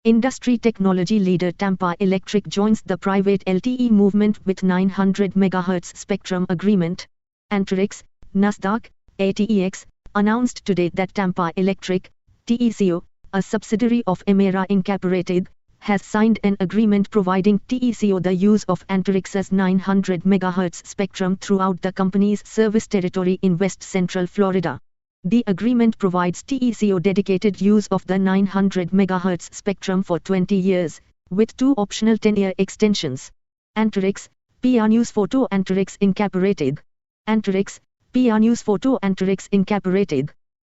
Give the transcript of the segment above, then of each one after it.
Industry technology leader Tampa Electric joins the private LTE movement with 900 MHz spectrum agreement. Anterix, Nasdaq, ATEX, announced today that Tampa Electric, TECO, a subsidiary of Emera Inc., has signed an agreement providing TECO the use of Anterix's 900 MHz spectrum throughout the company's service territory in West Central Florida. The agreement provides TECO dedicated use of the 900 MHz spectrum for 20 years, with 2 optional 10-year extensions. Anterix, PR News Photo Anterix Inc. Anterix, PR News Photo Anterix Inc.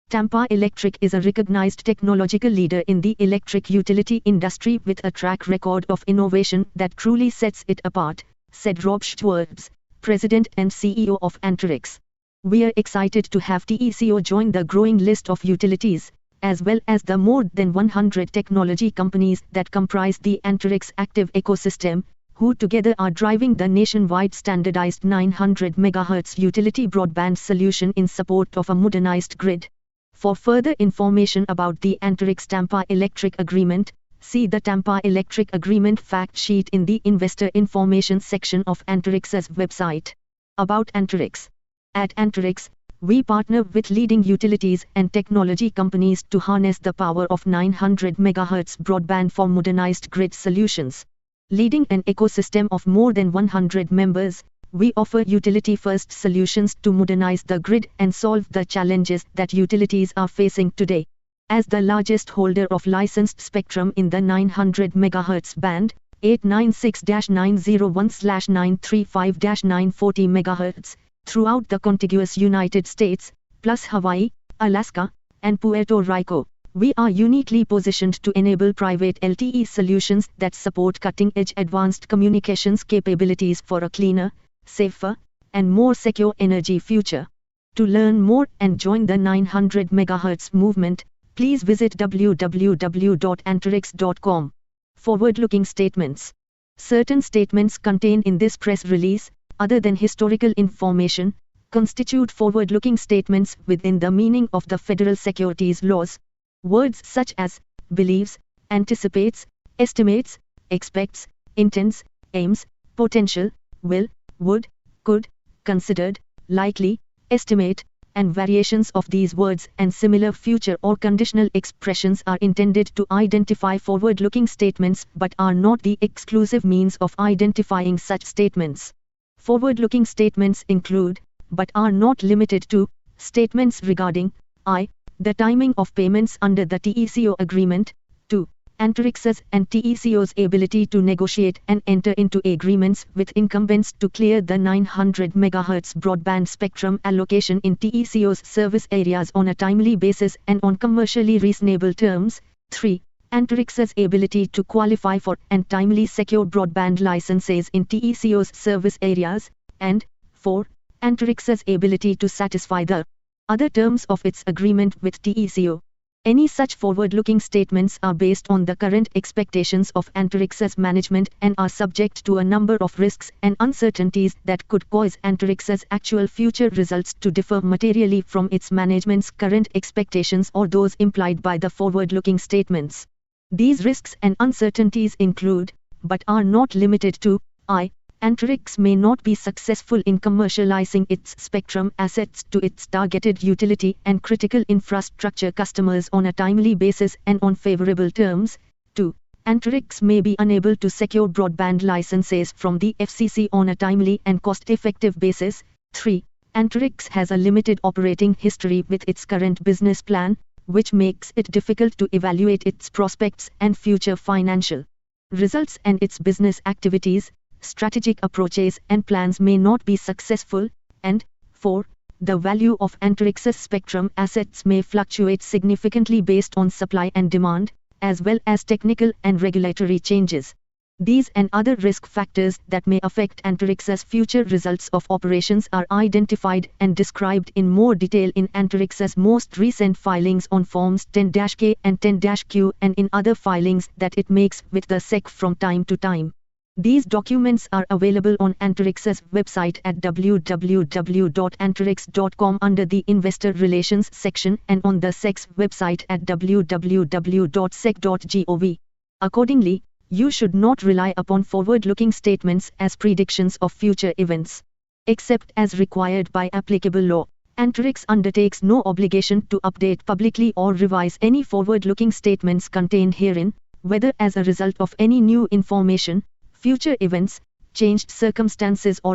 Tampa Electric is a recognized technological leader in the electric utility industry with a track record of innovation that truly sets it apart, said Rob Schwartz, President and CEO of Anterix. We are excited to have TECO join the growing list of utilities, as well as the more than 100 technology companies that comprise the Anterix active ecosystem, who together are driving the nationwide standardized 900 MHz utility broadband solution in support of a modernized grid. For further information about the Anterix Tampa Electric agreement, see the Tampa Electric agreement fact sheet in the investor information section of Anterix's website. About Anterix. At Anterix, we partner with leading utilities and technology companies to harness the power of 900 MHz broadband for modernized grid solutions. Leading an ecosystem of more than 100 members, we offer utility-first solutions to modernize the grid and solve the challenges that utilities are facing today. As the largest holder of licensed spectrum in the 900 MHz band, 896-901/935-940 MHz, throughout the contiguous United States, plus Hawaii, Alaska, and Puerto Rico, we are uniquely positioned to enable private LTE solutions that support cutting-edge advanced communications capabilities for a cleaner, safer, and more secure energy future. To learn more and join the 900 MHz movement, please visit www.anterix.com. Forward-looking statements. Certain statements contained in this press release, other than historical information, constitute forward-looking statements within the meaning of the federal securities laws. Words such as believes, anticipates, estimates, expects, intends, aims, potential, will, would, could, considered, likely, estimate, and variations of these words and similar future or conditional expressions are intended to identify forward-looking statements but are not the exclusive means of identifying such statements. Forward-looking statements include, but are not limited to, statements regarding I. The timing of payments under the TECO agreement, 2. Anterix's and TECO's ability to negotiate and enter into agreements with incumbents to clear the 900 MHz broadband spectrum allocation in TECO's service areas on a timely basis and on commercially reasonable terms, 3. Anterix's ability to qualify for and timely secure broadband licenses in TECO's service areas, and 4. Anterix's ability to satisfy the other terms of its agreement with TECO. Any such forward-looking statements are based on the current expectations of Anterix's management and are subject to a number of risks and uncertainties that could cause Anterix's actual future results to differ materially from its management's current expectations or those implied by the forward-looking statements. These risks and uncertainties include, but are not limited to, I. Anterix may not be successful in commercializing its spectrum assets to its targeted utility and critical infrastructure customers on a timely basis and on favorable terms. 2. Anterix may be unable to secure broadband licenses from the FCC on a timely and cost-effective basis. 3. Anterix has a limited operating history with its current business plan, which makes it difficult to evaluate its prospects and future financial results, and its business activities, strategic approaches and plans may not be successful. And 4. The value of Anterix's spectrum assets may fluctuate significantly based on supply and demand, as well as technical and regulatory changes. These and other risk factors that may affect Anterix's future results of operations are identified and described in more detail in Anterix's most recent filings on Forms 10-K and 10-Q and in other filings that it makes with the SEC from time to time. These documents are available on Anterix's website at www.anterix.com under the Investor Relations section and on the SEC's website at www.sec.gov. Accordingly, you should not rely upon forward-looking statements as predictions of future events. Except as required by applicable law, Anterix undertakes no obligation to update publicly or revise any forward-looking statements contained herein, whether as a result of any new information, future events, changed circumstances or